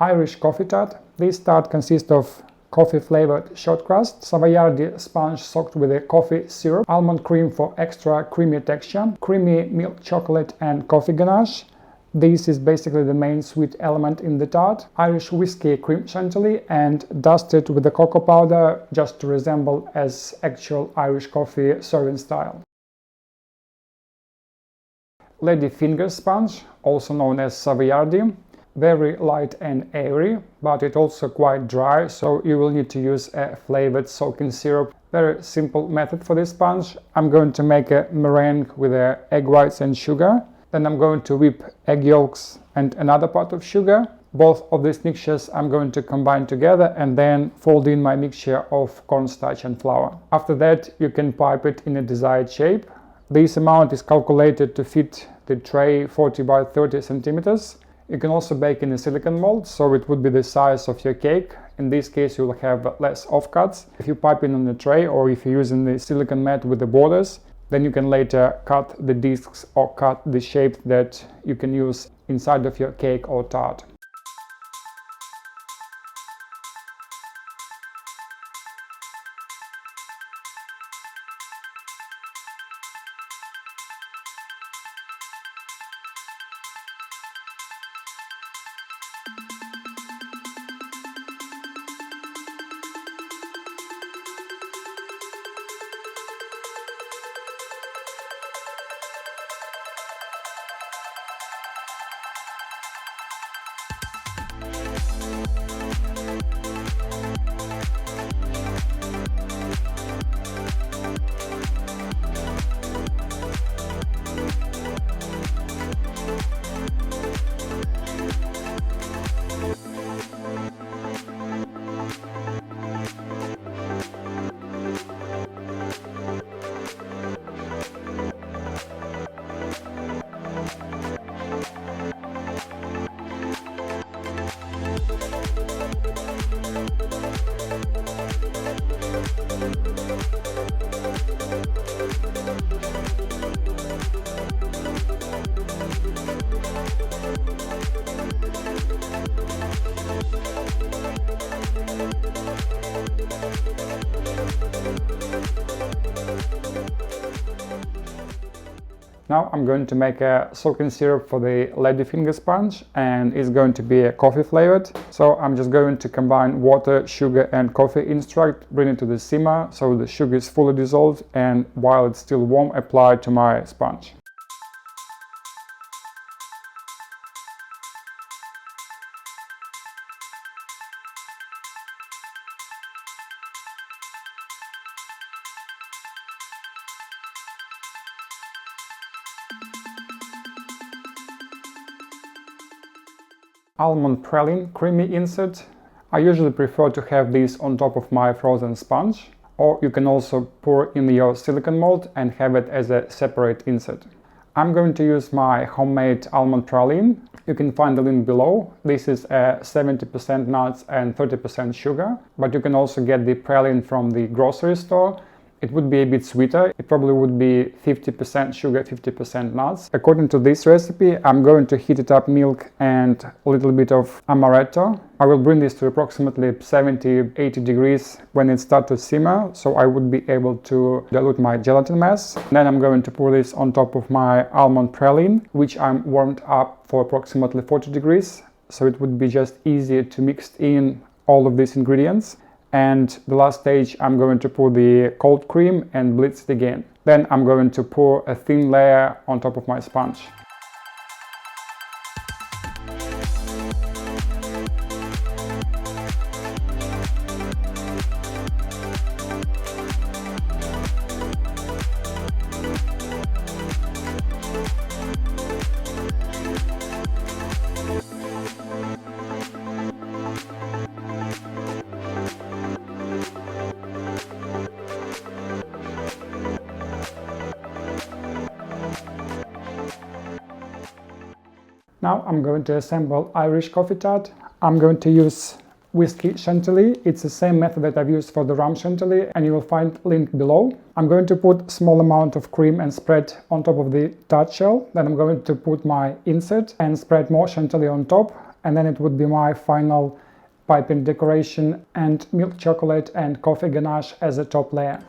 Irish Coffee Tart. This tart consists of coffee-flavoured shortcrust, Savoiardi sponge soaked with a coffee syrup, almond cream for extra creamy texture, creamy milk chocolate and coffee ganache. This is basically the main sweet element in the tart. Irish whiskey cream chantilly and dusted with the cocoa powder just to resemble as actual Irish coffee serving style. Lady finger sponge, also known as Savoiardi. Very light and airy, but it's also quite dry, so you will need to use a flavored soaking syrup. Very simple method for this sponge. I'm going to make a meringue with egg whites and sugar. Then I'm going to whip egg yolks and another part of sugar. Both of these mixtures I'm going to combine together and then fold in my mixture of cornstarch and flour. After that, you can pipe it in a desired shape. This amount is calculated to fit the tray 40 by 30 centimeters. You can also bake in a silicone mold, so it would be the size of your cake. In this case, you will have less offcuts. If you pipe in on the tray or if you're using the silicone mat with the borders, then you can later cut the discs or cut the shape that you can use inside of your cake or tart. Now I'm going to make a soaking syrup for the ladyfinger sponge, and it's going to be a coffee flavored. So I'm just going to combine water, sugar and coffee extract, bring it to the simmer so the sugar is fully dissolved, and while it's still warm, apply it to my sponge. Almond praline creamy insert. I usually prefer to have this on top of my frozen sponge, or you can also pour in your silicone mold and have it as a separate insert. I'm going to use my homemade almond praline. You can find the link below. This is 70% nuts and 30% sugar, but you can also get the praline from the grocery store. It would be a bit sweeter. It probably would be 50% sugar, 50% nuts. According to this recipe, I'm going to heat it up milk and a little bit of amaretto. I will bring this to approximately 70-80 degrees when it starts to simmer, so I would be able to dilute my gelatin mass. Then I'm going to pour this on top of my almond praline, which I'm warmed up for approximately 40 degrees, so it would be just easier to mix in all of these ingredients. And the last stage, I'm going to pour the cold cream and blitz it again. Then I'm going to pour a thin layer on top of my sponge. Now I'm going to assemble Irish Coffee Tart. I'm going to use whiskey Chantilly. It's the same method that I've used for the rum Chantilly, and you will find link below. I'm going to put a small amount of cream and spread on top of the tart shell. Then I'm going to put my insert and spread more Chantilly on top. and then it would be my final piping decoration and milk chocolate and coffee ganache as a top layer.